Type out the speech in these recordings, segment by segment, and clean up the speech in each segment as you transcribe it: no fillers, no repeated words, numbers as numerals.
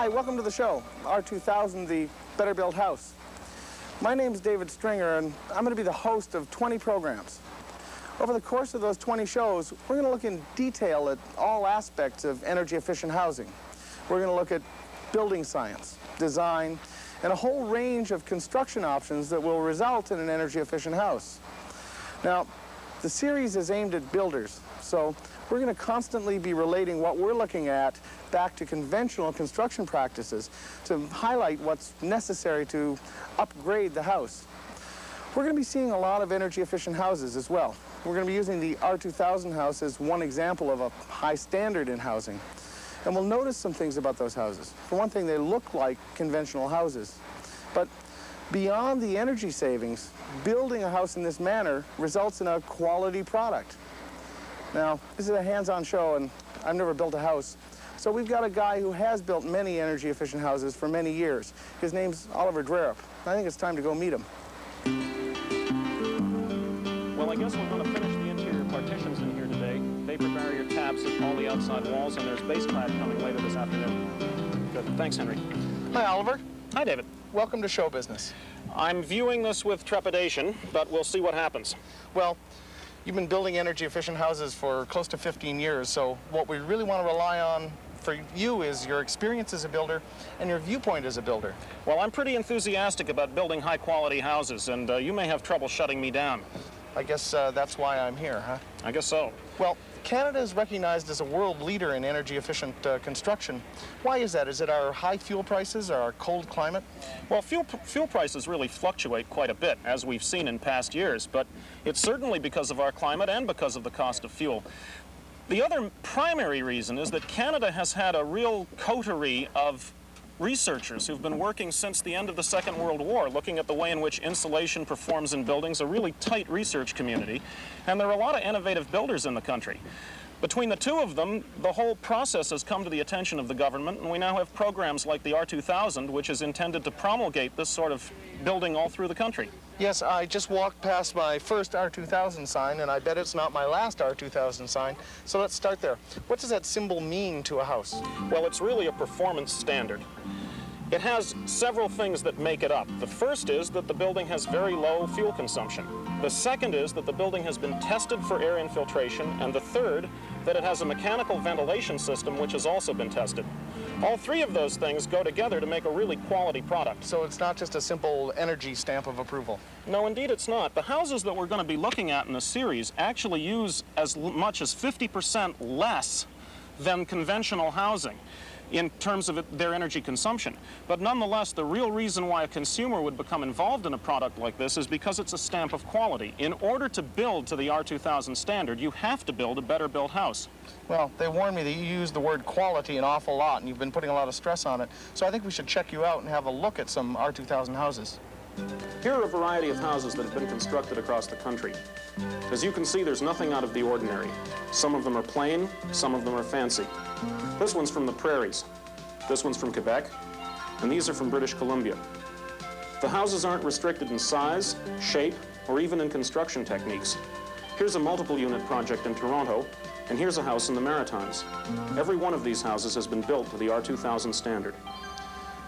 Hi, welcome to the show, R-2000, the Better Built House. My name's David Stringer, and I'm going to be the host of 20 programs. Over the course of those 20 shows, we're going to look in detail at all aspects of energy-efficient housing. We're going to look at building science, design, and a whole range of construction options that will result in an energy-efficient house. Now, the series is aimed at builders, so we're going to constantly be relating what we're looking at back to conventional construction practices to highlight what's necessary to upgrade the house. We're going to be seeing a lot of energy-efficient houses as well. We're going to be using the R-2000 house as one example of a high standard in housing. And we'll notice some things about those houses. For one thing, they look like conventional houses. But beyond the energy savings, building a house in this manner results in a quality product. Now, this is a hands-on show, and I've never built a house. So we've got a guy who has built many energy-efficient houses for many years. His name's Oliver Drerup. I think it's time to go meet him. Well, I guess we're going to finish the interior partitions in here today. Vapor barrier taps at all the outside walls, and there's base clad coming later this afternoon. Good. Thanks, Henry. Hi, Oliver. Hi, David. Welcome to show business. I'm viewing this with trepidation, but we'll see what happens. Well, you've been building energy-efficient houses for close to 15 years, so what we really want to rely on for you is your experience as a builder and your viewpoint as a builder. Well, I'm pretty enthusiastic about building high-quality houses, and you may have trouble shutting me down. I guess that's why I'm here, huh? I guess so. Well, Canada is recognized as a world leader in energy-efficient construction. Why is that? Is it our high fuel prices or our cold climate? Well, fuel prices really fluctuate quite a bit, as we've seen in past years, but it's certainly because of our climate and because of the cost of fuel. The other primary reason is that Canada has had a real coterie of researchers who've been working since the end of the Second World War, looking at the way in which insulation performs in buildings, a really tight research community, and there are a lot of innovative builders in the country. Between the two of them, the whole process has come to the attention of the government, and we now have programs like the R-2000, which is intended to promulgate this sort of building all through the country. Yes, I just walked past my first R-2000 sign, and I bet it's not my last R-2000 sign. So let's start there. What does that symbol mean to a house? Well, it's really a performance standard. It has several things that make it up. The first is that the building has very low fuel consumption. The second is that the building has been tested for air infiltration, and the third, that it has a mechanical ventilation system which has also been tested. All three of those things go together to make a really quality product. So it's not just a simple energy stamp of approval? No, indeed it's not. The houses that we're going to be looking at in the series actually use as much as 50% less than conventional housing in terms of their energy consumption. But nonetheless, the real reason why a consumer would become involved in a product like this is because it's a stamp of quality. In order to build to the R-2000 standard, you have to build a better built house. Well, they warned me that you use the word quality an awful lot, and you've been putting a lot of stress on it. So I think we should check you out and have a look at some R-2000 houses. Here are a variety of houses that have been constructed across the country. As you can see, there's nothing out of the ordinary. Some of them are plain, some of them are fancy. This one's from the prairies. This one's from Quebec, and these are from British Columbia. The houses aren't restricted in size, shape, or even in construction techniques. Here's a multiple unit project in Toronto, and here's a house in the Maritimes. Every one of these houses has been built to the R-2000 standard.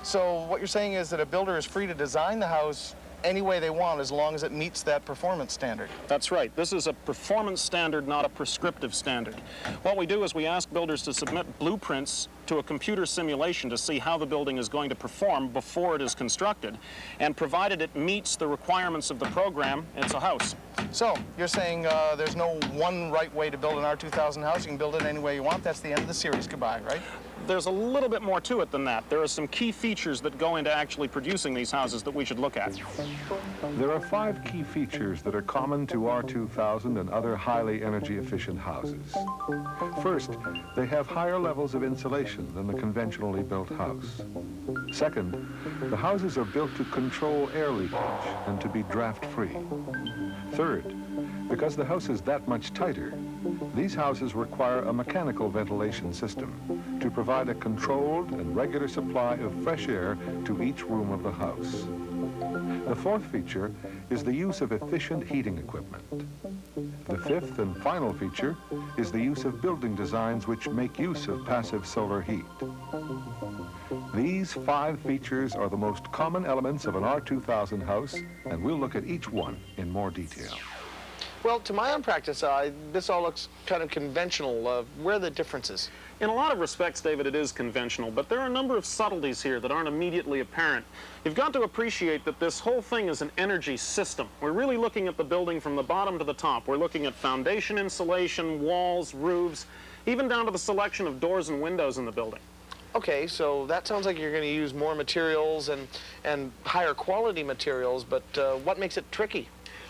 So what you're saying is that a builder is free to design the house any way they want as long as it meets that performance standard. That's right. This is a performance standard, not a prescriptive standard. What we do is we ask builders to submit blueprints to a computer simulation to see how the building is going to perform before it is constructed. And provided it meets the requirements of the program, it's a house. So you're saying there's no one right way to build an R-2000 house. You can build it any way you want. That's the end of the series. Goodbye, right? There's a little bit more to it than that. There are some key features that go into actually producing these houses that we should look at. There are 5 key features that are common to R-2000 and other highly energy-efficient houses. First, they have higher levels of insulation than the conventionally built house. Second, the houses are built to control air leakage and to be draft-free. Third, because the house is that much tighter, these houses require a mechanical ventilation system to provide a controlled and regular supply of fresh air to each room of the house. The fourth feature is the use of efficient heating equipment. The fifth and final feature is the use of building designs which make use of passive solar heat. These 5 features are the most common elements of an R-2000 house, and we'll look at each one in more detail. Well, to my unpracticed eye, this all looks kind of conventional. Where are the differences? In a lot of respects, David, it is conventional, but there are a number of subtleties here that aren't immediately apparent. You've got to appreciate that this whole thing is an energy system. We're really looking at the building from the bottom to the top. We're looking at foundation insulation, walls, roofs, even down to the selection of doors and windows in the building. Okay, so that sounds like you're going to use more materials and higher quality materials, but what makes it tricky?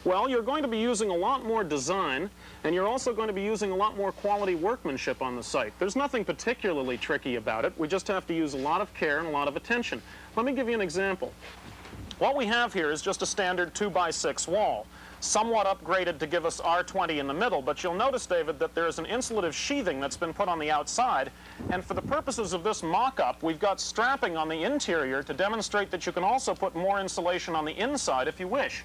Well, you're going to be using a lot more design, and you're also going to be using a lot more quality workmanship on the site. There's nothing particularly tricky about it. We just have to use a lot of care and a lot of attention. Let me give you an example. What we have here is just a standard 2x6 wall, somewhat upgraded to give us R20 in the middle, but you'll notice, David, that there's an insulative sheathing that's been put on the outside, and for the purposes of this mock-up, we've got strapping on the interior to demonstrate that you can also put more insulation on the inside if you wish.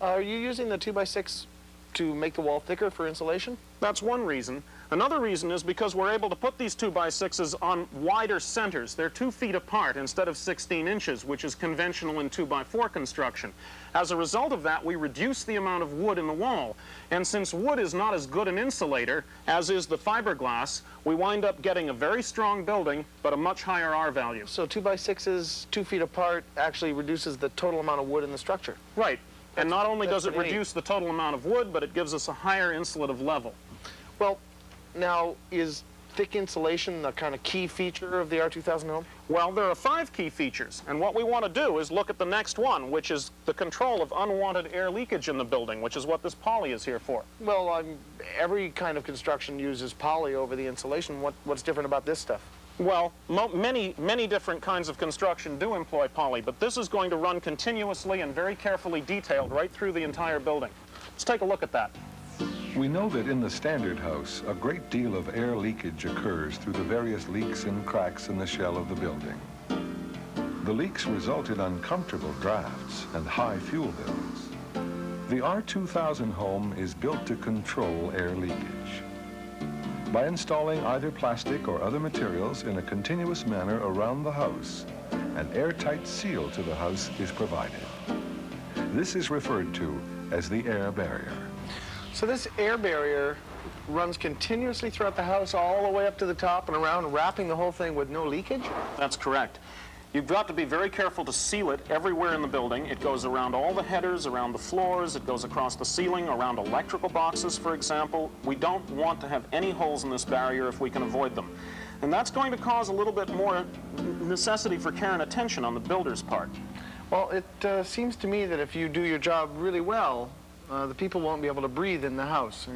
Are you using the 2x6 to make the wall thicker for insulation? That's one reason. Another reason is because we're able to put these 2x6s on wider centers. They're 2 feet apart instead of 16 inches, which is conventional in 2x4 construction. As a result of that, we reduce the amount of wood in the wall. And since wood is not as good an insulator as is the fiberglass, we wind up getting a very strong building, but a much higher R value. So 2x6s, 2 feet apart, actually reduces the total amount of wood in the structure. Right. And not only does it pretty neat. reduce the total amount of wood, but it gives us a higher insulative level. Well, now, is thick insulation the kind of key feature of the R-2000 home? Well, there are 5 key features, and what we want to do is look at the next one, which is the control of unwanted air leakage in the building, which is what this poly is here for. Well, every kind of construction uses poly over the insulation. What's different about this stuff? Well, many different kinds of construction do employ poly, but this is going to run continuously and very carefully detailed right through the entire building. Let's take a look at that. We know that in the standard house, a great deal of air leakage occurs through the various leaks and cracks in the shell of the building. The leaks result in uncomfortable drafts and high fuel bills. The R-2000 home is built to control air leakage. By installing either plastic or other materials in a continuous manner around the house, an airtight seal to the house is provided. This is referred to as the air barrier. So this air barrier runs continuously throughout the house all the way up to the top and around, wrapping the whole thing with no leakage? That's correct. You've got to be very careful to seal it everywhere in the building. It goes around all the headers, around the floors, it goes across the ceiling, around electrical boxes, for example. We don't want to have any holes in this barrier if we can avoid them. And that's going to cause a little bit more necessity for care and attention on the builder's part. Well, it seems to me that if you do your job really well, the people won't be able to breathe in the house.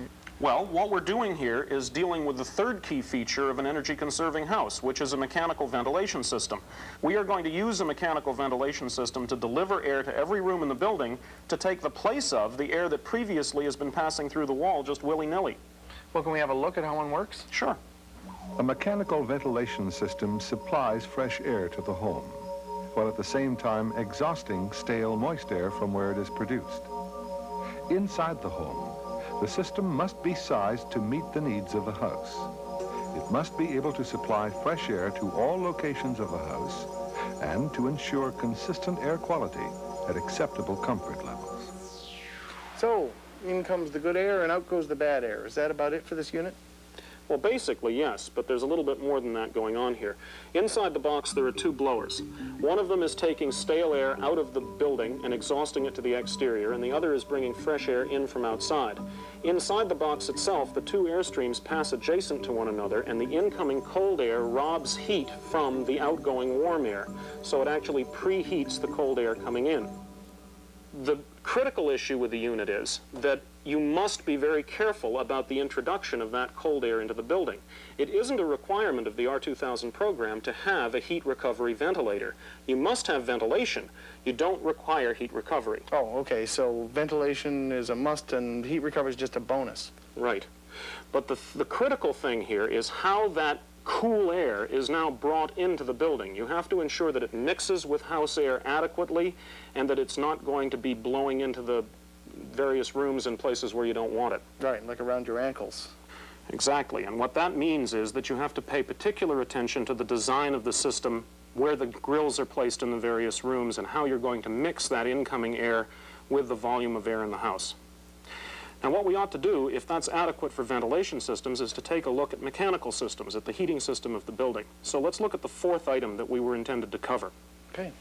Well, what we're doing here is dealing with the 3rd key feature of an energy-conserving house, which is a mechanical ventilation system. We are going to use a mechanical ventilation system to deliver air to every room in the building to take the place of the air that previously has been passing through the wall just willy-nilly. Well, can we have a look at how one works? Sure. A mechanical ventilation system supplies fresh air to the home, while at the same time exhausting stale, moist air from where it is produced. Inside the home, the system must be sized to meet the needs of the house. It must be able to supply fresh air to all locations of the house and to ensure consistent air quality at acceptable comfort levels. So, in comes the good air and out goes the bad air. Is that about it for this unit? Well, basically, yes, but there's a little bit more than that going on here. Inside the box, there are 2 blowers. One of them is taking stale air out of the building and exhausting it to the exterior, and the other is bringing fresh air in from outside. Inside the box itself, the 2 air streams pass adjacent to one another, and the incoming cold air robs heat from the outgoing warm air, so it actually preheats the cold air coming in. The critical issue with the unit is that you must be very careful about the introduction of that cold air into the building. It isn't a requirement of the R-2000 program to have a heat recovery ventilator. You must have ventilation. You don't require heat recovery. Oh, okay, so ventilation is a must and heat recovery is just a bonus. Right. But the critical thing here is how that cool air is now brought into the building. You have to ensure that it mixes with house air adequately and that it's not going to be blowing into the various rooms and places where you don't want it. Right, like around your ankles. Exactly, and what that means is that you have to pay particular attention to the design of the system, where the grills are placed in the various rooms, and how you're going to mix that incoming air with the volume of air in the house. Now, what we ought to do, if that's adequate for ventilation systems, is to take a look at mechanical systems, at the heating system of the building. So let's look at the fourth item that we were intended to cover. Okay.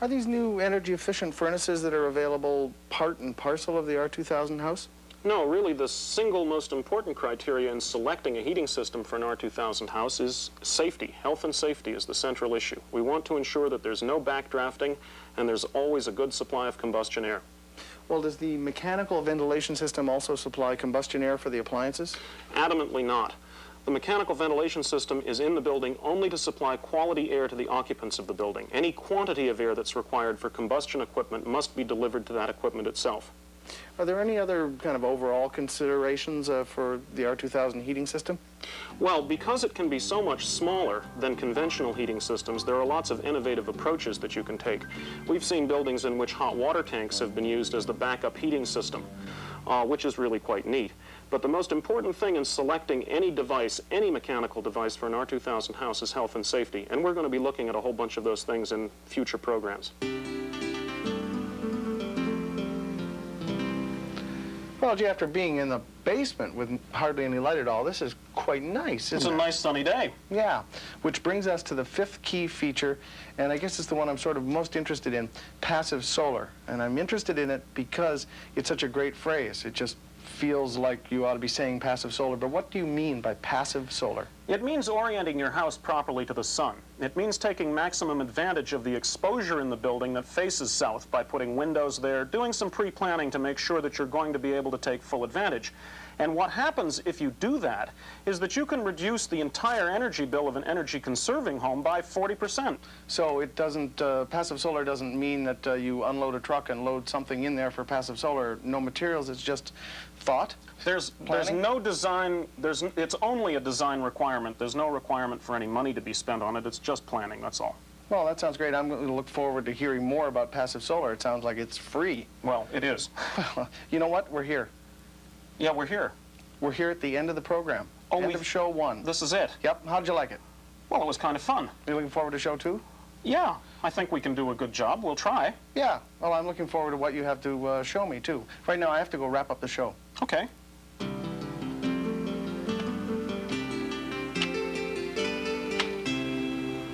Are these new energy-efficient furnaces that are available part and parcel of the R-2000 house? No, really, the single most important criteria in selecting a heating system for an R-2000 house is safety. Health and safety is the central issue. We want to ensure that there's no backdrafting and there's always a good supply of combustion air. Well, does the mechanical ventilation system also supply combustion air for the appliances? Adamantly not. The mechanical ventilation system is in the building only to supply quality air to the occupants of the building. Any quantity of air that's required for combustion equipment must be delivered to that equipment itself. Are there any other kind of overall considerations for the R-2000 heating system? Well, because it can be so much smaller than conventional heating systems, there are lots of innovative approaches that you can take. We've seen buildings in which hot water tanks have been used as the backup heating system, which is really quite neat. But the most important thing in selecting any device, any mechanical device for an R-2000 house is health and safety. And we're going to be looking at a whole bunch of those things in future programs. Well, gee, after being in the basement with hardly any light at all, this is quite nice, isn't it? It's a nice sunny day. Yeah, which brings us to the fifth key feature, and I guess it's the one I'm sort of most interested in, passive solar. And I'm interested in it because it's such a great phrase. It just feels like you ought to be saying passive solar, but what do you mean by passive solar? It means orienting your house properly to the sun. It means taking maximum advantage of the exposure in the building that faces south by putting windows there, doing some pre-planning to make sure that you're going to be able to take full advantage. And what happens if you do that is that you can reduce the entire energy bill of an energy-conserving home by 40%. So it doesn't, passive solar doesn't mean that you unload a truck and load something in there for passive solar, no materials, it's just thought? There's no design, it's only a design requirement. There's no requirement for any money to be spent on it. It's just planning, that's all. Well, that sounds great. I'm going to look forward to hearing more about passive solar. It sounds like it's free. Well, it is. Well, you know what? We're here. Yeah, we're here. We're here at the end of the program. Oh, end of show 1. This is it? Yep. How'd you like it? Well, it was kind of fun. You looking forward to show 2? Yeah, I think we can do a good job. We'll try. Yeah. Well, I'm looking forward to what you have to show me, too. Right now, I have to go wrap up the show. Okay.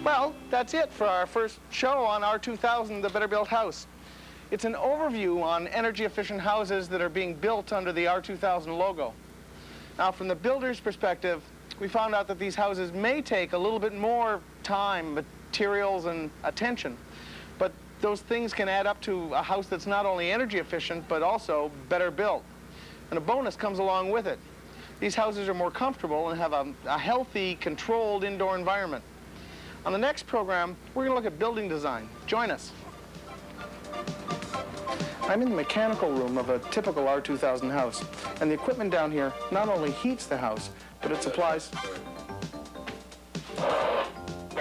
Well, that's it for our first show on R-2000, the Better Built House. It's an overview on energy-efficient houses that are being built under the R-2000 logo. Now, from the builder's perspective, we found out that these houses may take a little bit more time, materials, and attention, but those things can add up to a house that's not only energy efficient, but also better built. And a bonus comes along with it. These houses are more comfortable and have a healthy, controlled indoor environment. On the next program, we're going to look at building design. Join us. I'm in the mechanical room of a typical R-2000 house, and the equipment down here not only heats the house, but it supplies... More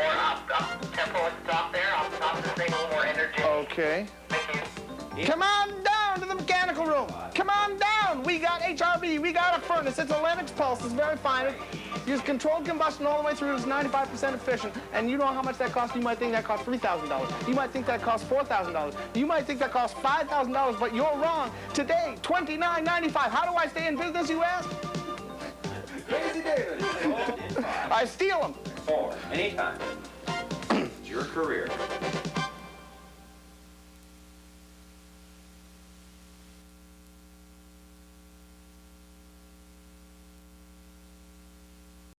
up tempo and stop there. I'll stop this thing, a little more energy. Okay. Thank you. Come on down to the mechanical room. Come on down. We got HRV. We got a furnace. It's a Lennox pulse. It's very fine. Use controlled combustion all the way through. It's 95% efficient. And you know how much that costs? You might think that costs $3,000. You might think that costs $4,000. You might think that costs $5,000, but you're wrong. Today, $29.95. How do I stay in business, you ask? Crazy David. I steal them. Anytime. It's your career.